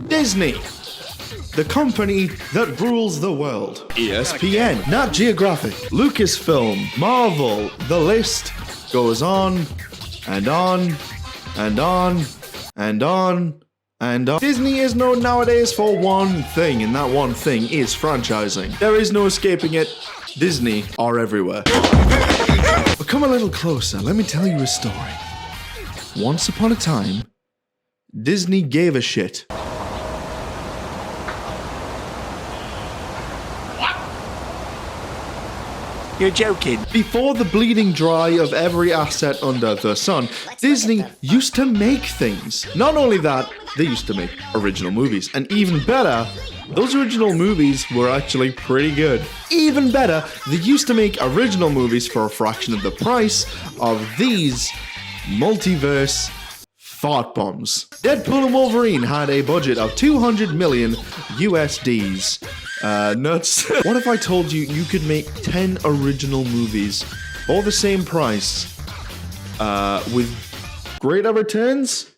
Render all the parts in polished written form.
Disney, the company that rules the world. ESPN, Nat Geographic, Lucasfilm, Marvel, the list goes on and on and on and on and on. Disney is known nowadays for one thing, and that one thing is franchising. There is no escaping it. Disney are everywhere. But come a little closer, let me tell you a story. Once upon a time, Disney gave a shit. You're joking. Before the bleeding dry of every asset under the sun, Disney used to make things. Not only that, they used to make original movies. And even better, those original movies were actually pretty good. Even better, they used to make original movies for a fraction of the price of these multiverse fart bombs. Deadpool and Wolverine had a budget of 200 million USDs. Nuts. What if I told you you could make 10 original movies for the same price with greater returns?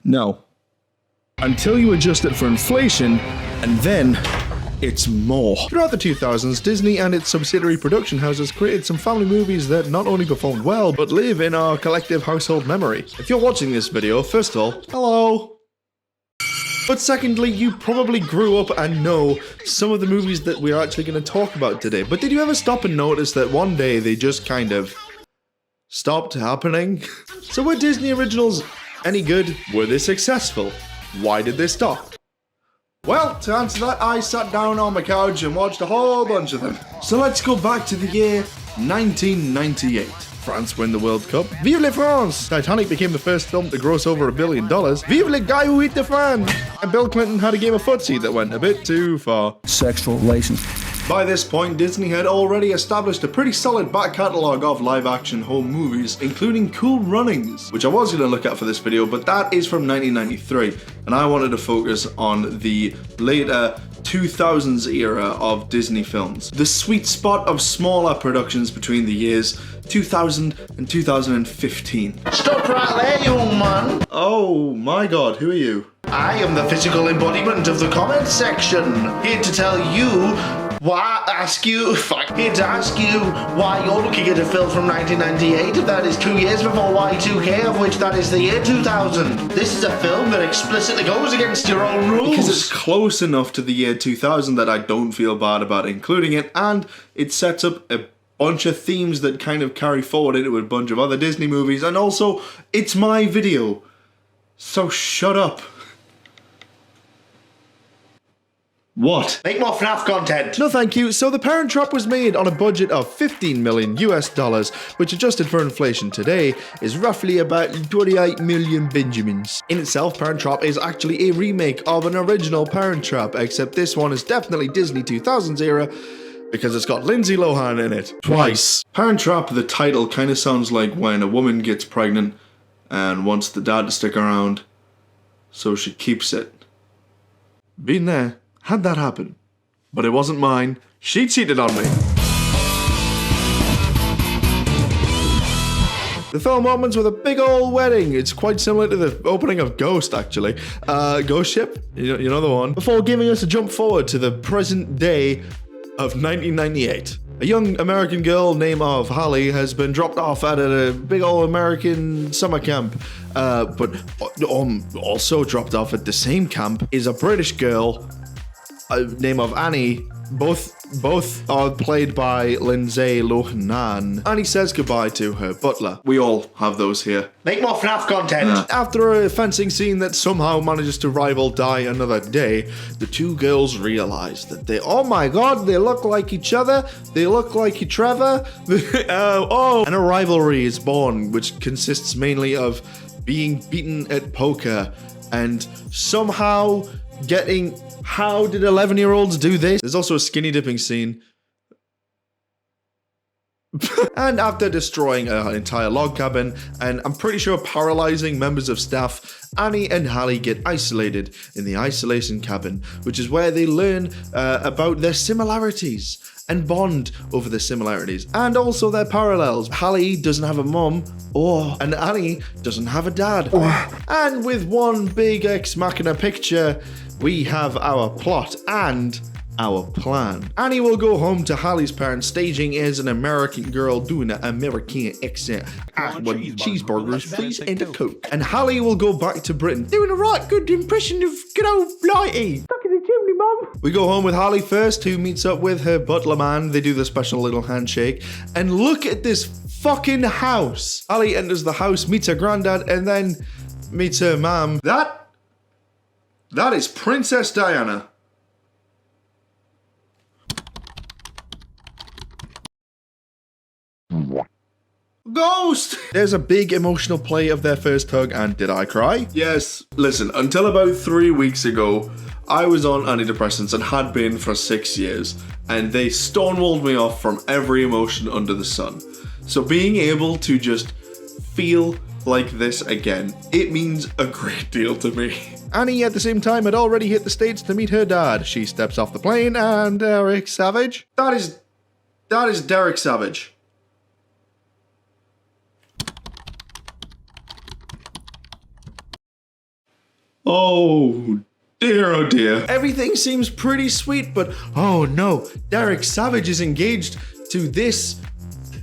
No. Until you adjust it for inflation, and then it's more. Throughout the 2000s, Disney and its subsidiary production houses created some family movies that not only performed well, but live in our collective household memory. If you're watching this video, first of all, hello. But secondly, you probably grew up and know some of the movies that we're actually going to talk about today. But did you ever stop and notice that one day they just kind of stopped happening? So were Disney originals any good? Were they successful? Why did they stop? Well, to answer that, I sat down on my couch and watched a whole bunch of them. So let's go back to the year 1998. France win the World Cup. Vive la France! Titanic became the first film to gross over $1 billion. Vive le guy who hit the fan! And Bill Clinton had a game of footsie that went a bit too far. Sexual relations. By this point, Disney had already established a pretty solid back catalogue of live-action home movies, including Cool Runnings, which I was going to look at for this video, but that is from 1993, and I wanted to focus on the later 2000s era of Disney films. The sweet spot of smaller productions between the years 2000 and 2015. Stop right there, young man. Oh my god, who are you? I am the physical embodiment of the comment section. Here to tell you here to ask you why you're looking at a film from 1998 that is 2 years before Y2K, of which that is the year 2000. This is a film that explicitly goes against your own rules. Because it's close enough to the year 2000 that I don't feel bad about including it, and it sets up a bunch of themes that kind of carry forward into a bunch of other Disney movies, and also, it's my video. So shut up. What? Make more FNAF content. No thank you. So The Parent Trap was made on a budget of 15 million US dollars, which adjusted for inflation today is roughly about 28 million Benjamins. In itself, Parent Trap is actually a remake of an original Parent Trap, except this one is definitely Disney 2000s era because it's got Lindsay Lohan in it. Twice. Parent Trap, the title kind of sounds like when a woman gets pregnant and wants the dad to stick around, so she keeps it. Been there. Had that happen. But it wasn't mine. She cheated on me. The film opens with a big old wedding. It's quite similar to the opening of Ghost, actually. Ghost Ship, you know the one. Before giving us a jump forward to the present day of 1998. A young American girl named Holly has been dropped off at a big old American summer camp. But also dropped off at the same camp is a British girl name of Annie. Both are played by Lindsay Lohan. Annie says goodbye to her butler. We all have those here. Make more FNAF content. After a fencing scene that somehow manages to rival Die Another Day, the two girls realize that oh my god, they look like each other. They look like each other. And a rivalry is born, which consists mainly of being beaten at poker and somehow getting... How did 11-year-olds do this? There's also a skinny dipping scene. And after destroying an entire log cabin, and I'm pretty sure paralyzing members of staff, Annie and Hallie get isolated in the isolation cabin, which is where they learn about their similarities and bond over their similarities and also their parallels. Hallie doesn't have a mum, and Annie doesn't have a dad. And with one big ex machina picture, we have our plot and our plan. Annie will go home to Hallie's parents, staging as an American girl doing an American accent. I want cheeseburgers, please, and a Coke. And Hallie will go back to Britain, doing a right good impression of good old Blighty. Stuck in the chimney, Mum. We go home with Hallie first, who meets up with her butler man. They do the special little handshake. And look at this fucking house. Hallie enters the house, meets her granddad, and then meets her mom. That is Princess Diana. Ghost! There's a big emotional play of their first hug, and did I cry? Yes. Listen, until about 3 weeks ago, I was on antidepressants and had been for 6 years, and they stonewalled me off from every emotion under the sun. So being able to just feel like this again, it means a great deal to me. Annie, at the same time, had already hit the States to meet her dad. She steps off the plane, and Derek Savage. That is Derek Savage. Oh dear. Everything seems pretty sweet, but oh no, Derek Savage is engaged to this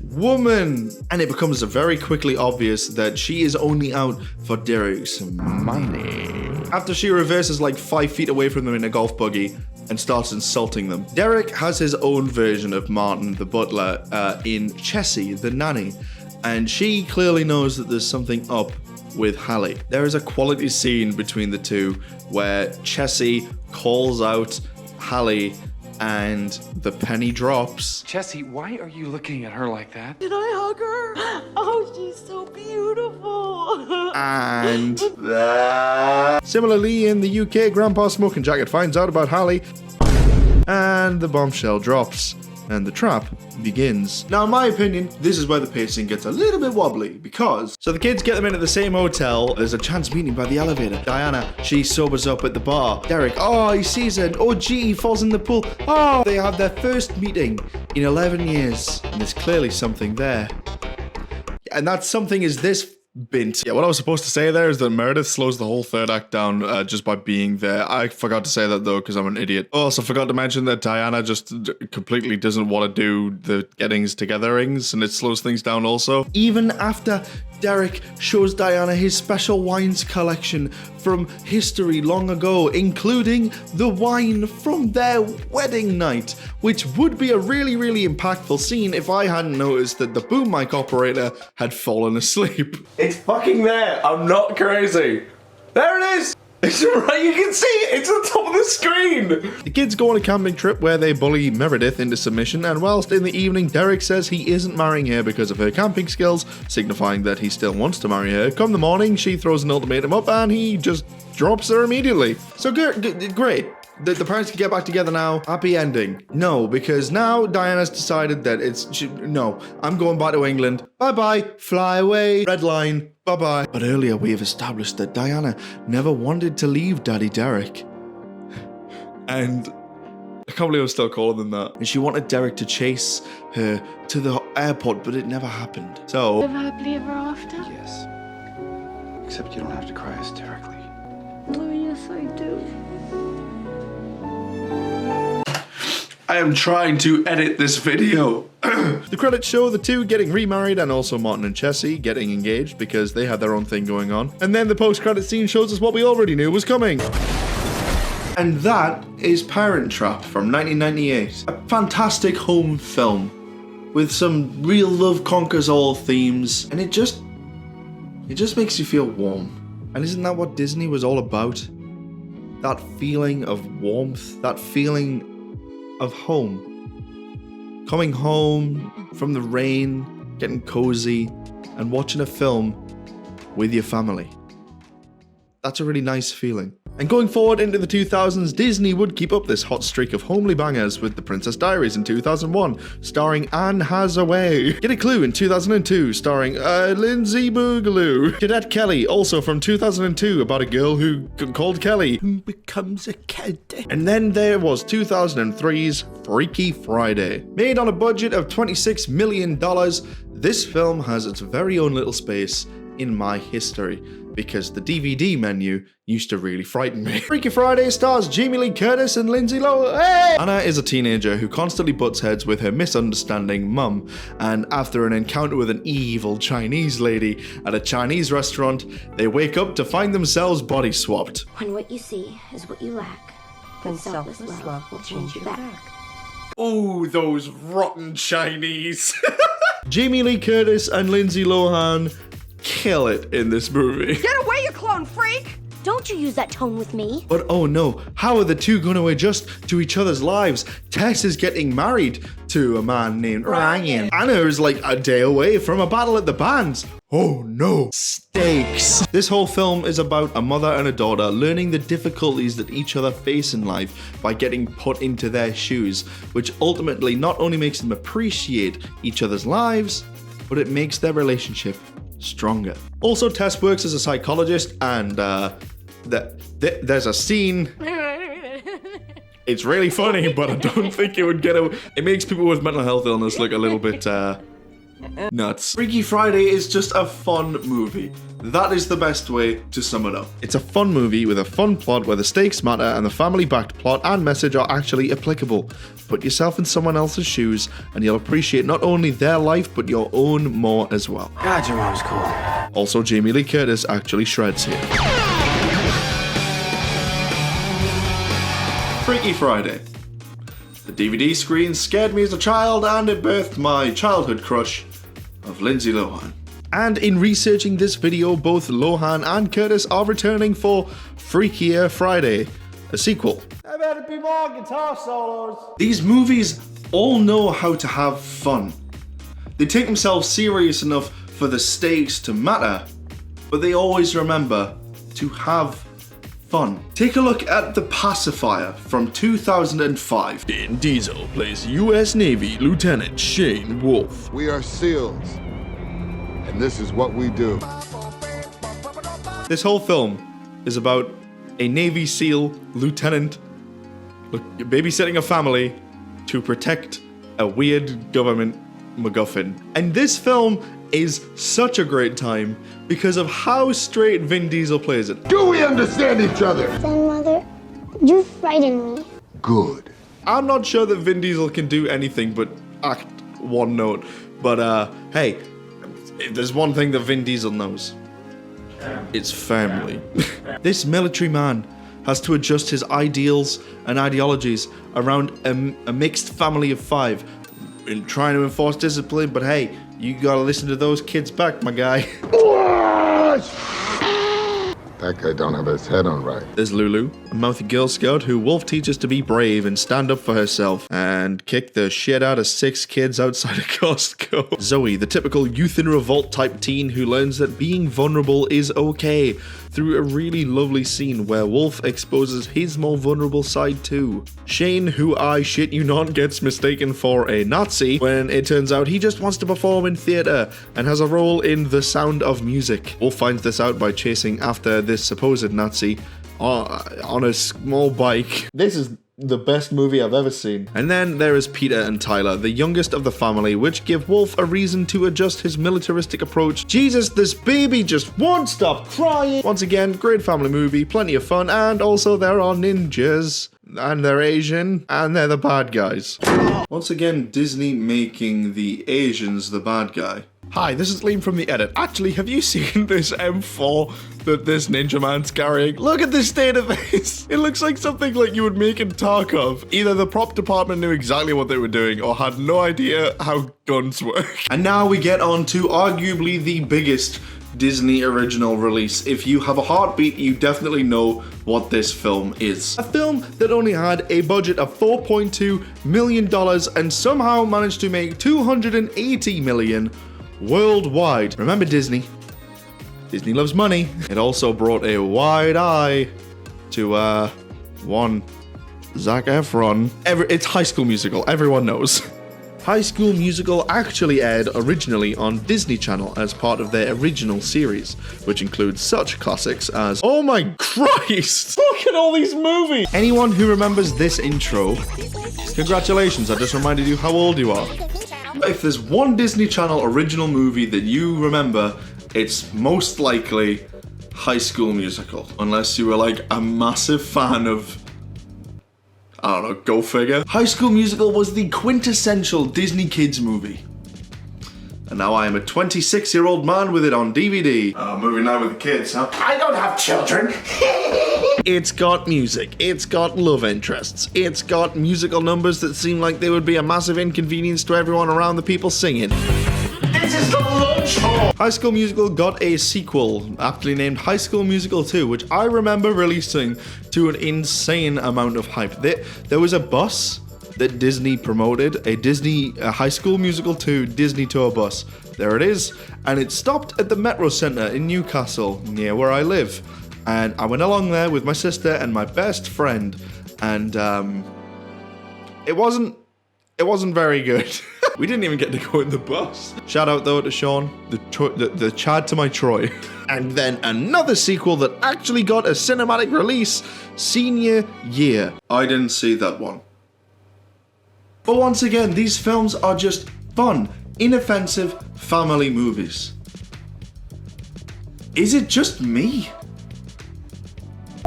woman. And it becomes very quickly obvious that she is only out for Derek's money. After she reverses like 5 feet away from them in a golf buggy and starts insulting them. Derek has his own version of Martin, the butler, in Chessie, the nanny. And she clearly knows that there's something up with Hallie. There is a quality scene between the two where Chessie calls out Hallie and the penny drops. Chessie, why are you looking at her like that? Did I hug her? Oh, she's so beautiful. And similarly in the UK, Grandpa Smoking Jacket finds out about Hallie and the bombshell drops. And the trap begins. Now, in my opinion, this is where the pacing gets a little bit wobbly because... So the kids get them into the same hotel. There's a chance meeting by the elevator. Diana, she sobers up at the bar. Derek, he sees her. Oh, gee, he falls in the pool. Oh, they have their first meeting in 11 years. And there's clearly something there. And that something is this bint. Yeah, what I was supposed to say there is that Meredith slows the whole third act down just by being there. I forgot to say that though because I'm an idiot. Also forgot to mention that Diana just completely doesn't want to do the gettings togetherings and it slows things down also. Even after Derek shows Diana his special wines collection from history long ago, including the wine from their wedding night, which would be a really, really impactful scene if I hadn't noticed that the boom mic operator had fallen asleep. It's fucking there. I'm not crazy. There it is. It's right, you can see it, it's on top of the screen! The kids go on a camping trip where they bully Meredith into submission, and whilst in the evening Derek says he isn't marrying her because of her camping skills, signifying that he still wants to marry her, come the morning she throws an ultimatum up and he just drops her immediately. So great. The parents can get back together now. Happy ending. No, because now Diana's decided that no, I'm going back to England. Bye-bye, fly away, red line, bye-bye. But earlier we have established that Diana never wanted to leave Daddy Derek. And I can't believe I'm still calling them that. And she wanted Derek to chase her to the airport, but it never happened. So... Live happily ever after? Yes. Except you don't have to cry hysterically. Oh, yes, I do. I am trying to edit this video. The credits show the two getting remarried and also Martin and Chessie getting engaged because they had their own thing going on. And then the post-credit scene shows us what we already knew was coming. And that is Parent Trap from 1998. A fantastic home film with some real love conquers all themes. And it just makes you feel warm. And isn't that what Disney was all about? That feeling of warmth, that feeling of home. Coming home from the rain, getting cozy, and watching a film with your family. That's a really nice feeling. And going forward into the 2000s, Disney would keep up this hot streak of homely bangers with The Princess Diaries in 2001, starring Anne Hathaway. Get a Clue in 2002, starring Lindsay Boogaloo. Cadet Kelly, also from 2002, about a girl who called Kelly, who becomes a cadet. And then there was 2003's Freaky Friday. Made on a budget of $26 million, this film has its very own little space in my history, because the DVD menu used to really frighten me. Freaky Friday stars Jamie Lee Curtis and Lindsay Lohan. Hey! Anna is a teenager who constantly butts heads with her misunderstanding mum, and after an encounter with an evil Chinese lady at a Chinese restaurant, they wake up to find themselves body swapped. When what you see is what you lack, then selfless love will change you back. Oh, those rotten Chinese. Jamie Lee Curtis and Lindsay Lohan kill it in this movie. Get away, you clone freak! Don't you use that tone with me. But oh no, how are the two going to adjust to each other's lives? Tess is getting married to a man named Ryan. Anna is like a day away from a battle at the bands. Oh no. Stakes. This whole film is about a mother and a daughter learning the difficulties that each other face in life by getting put into their shoes, which ultimately not only makes them appreciate each other's lives, but it makes their relationship stronger. Also, Tess works as a psychologist, and there's a scene. It's really funny, but I don't think it would get away. It makes people with mental health illness look a little bit nuts. Freaky Friday is just a fun movie. That is the best way to sum it up. It's a fun movie with a fun plot where the stakes matter and the family-backed plot and message are actually applicable. Put yourself in someone else's shoes and you'll appreciate not only their life but your own more as well. God, your mom's cool. Also, Jamie Lee Curtis actually shreds here. Freaky Friday. The DVD screen scared me as a child and it birthed my childhood crush of Lindsay Lohan. And in researching this video, both Lohan and Curtis are returning for Freakier Friday, a sequel. There better be more guitar solos. These movies all know how to have fun. They take themselves serious enough for the stakes to matter, but they always remember to have fun. Take a look at The Pacifier from 2005. Vin Diesel plays U.S. Navy Lieutenant Shane Wolf. We are SEALs, and this is what we do. This whole film is about a Navy SEAL lieutenant babysitting a family to protect a weird government MacGuffin. And this film is such a great time because of how straight Vin Diesel plays it. Do we understand each other? Grandmother, you frighten me. Good. I'm not sure that Vin Diesel can do anything but act one note, but hey, if there's one thing that Vin Diesel knows, it's family. This military man has to adjust his ideals and ideologies around a mixed family of 5 in trying to enforce discipline, but hey, you gotta listen to those kids back, my guy. That guy don't have his head on right. There's Lulu, a mouthy Girl Scout who Wolf teaches to be brave and stand up for herself and kick the shit out of 6 kids outside of Costco. Zoe, the typical youth in revolt type teen who learns that being vulnerable is okay through a really lovely scene where Wolf exposes his more vulnerable side too. Shane, who I shit you not gets mistaken for a Nazi when it turns out he just wants to perform in theatre and has a role in The Sound of Music. Wolf finds this out by chasing after this supposed Nazi on a small bike. This is the best movie I've ever seen. And then there is Peter and Tyler, the youngest of the family, which give Wolf a reason to adjust his militaristic approach. Jesus, this baby just won't stop crying. Once again, great family movie, plenty of fun, and also there are ninjas. And they're Asian, and they're the bad guys. Once again, Disney making the Asians the bad guy. Hi, this is Liam from The Edit. Actually, have you seen this M4 that this ninja man's carrying? Look at the state of this. It looks like something like you would make in Tarkov. Either the prop department knew exactly what they were doing or had no idea how guns work. And now we get on to arguably the biggest Disney original release. If you have a heartbeat, you definitely know what this film is. A film that only had a budget of $4.2 million and somehow managed to make $280 million worldwide. Remember Disney. Disney loves money. It also brought a wide eye to one Zac Efron. It's High School Musical. Everyone knows. High School Musical actually aired originally on Disney Channel as part of their original series, which includes such classics as Oh my Christ! Look at all these movies! Anyone who remembers this intro, congratulations, I just reminded you how old you are. If there's one Disney Channel original movie that you remember, it's most likely High School Musical. Unless you were like a massive fan of, I don't know, go figure. High School Musical was the quintessential Disney kids movie. And now I am a 26-year-old man with it on DVD. Movie night with the kids, huh? I don't have children. It's got music, it's got love interests, it's got musical numbers that seem like they would be a massive inconvenience to everyone around the people singing. This is the lunch hall. High School Musical got a sequel, aptly named High School Musical 2, which I remember releasing to an insane amount of hype. There was a bus that Disney promoted, a High School Musical 2 Disney tour bus. There it is, and it stopped at the Metro Centre in Newcastle, near where I live. And I went along there with my sister and my best friend, and it wasn't very good. We didn't even get to go in the bus. Shout out though to Sean, the Chad to my Troy. And then another sequel that actually got a cinematic release, Senior Year. I didn't see that one. But once again, these films are just fun, inoffensive family movies. Is it just me?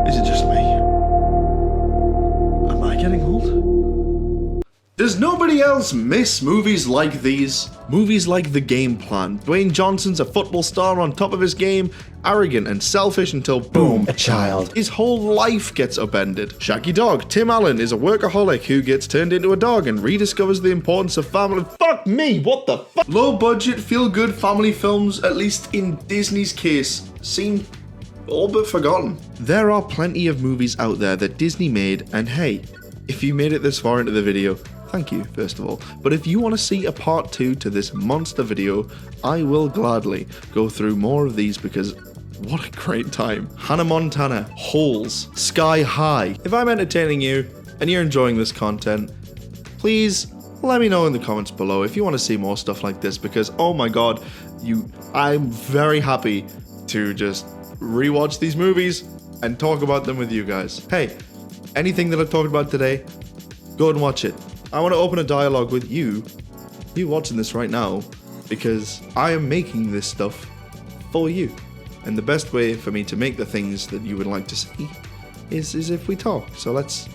Is it just me? Am I getting old? Does nobody else miss movies like these? Movies like The Game Plan. Dwayne Johnson's a football star on top of his game, arrogant and selfish until boom, a child. His whole life gets upended. Shaggy Dog. Tim Allen is a workaholic who gets turned into a dog and rediscovers the importance of family. Fuck me, what the fuck? Low budget, feel good family films, at least in Disney's case, seem all but forgotten. There are plenty of movies out there that Disney made, and hey, if you made it this far into the video, thank you, first of all. But if you want to see a part 2 to this monster video, I will gladly go through more of these because what a great time. Hannah Montana, Holes, Sky High. If I'm entertaining you and you're enjoying this content, please let me know in the comments below if you want to see more stuff like this because, oh my god, I'm very happy to just rewatch these movies and talk about them with you guys. Hey, anything that I've talked about today, go and watch it. I want to open a dialogue with you watching this right now, because I am making this stuff for you. And the best way for me to make the things that you would like to see is if we talk. So let's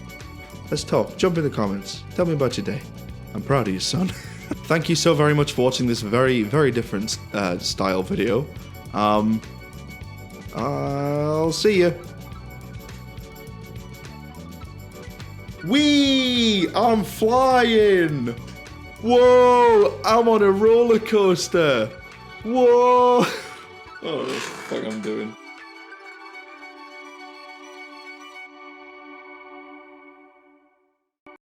talk. Jump in the comments. Tell me about your day. I'm proud of you, son. Thank you so very much for watching this very, very different style video. I'll see you. Wee! I'm flying! Whoa! I'm on a roller coaster! Whoa! Oh, what the fuck I'm doing?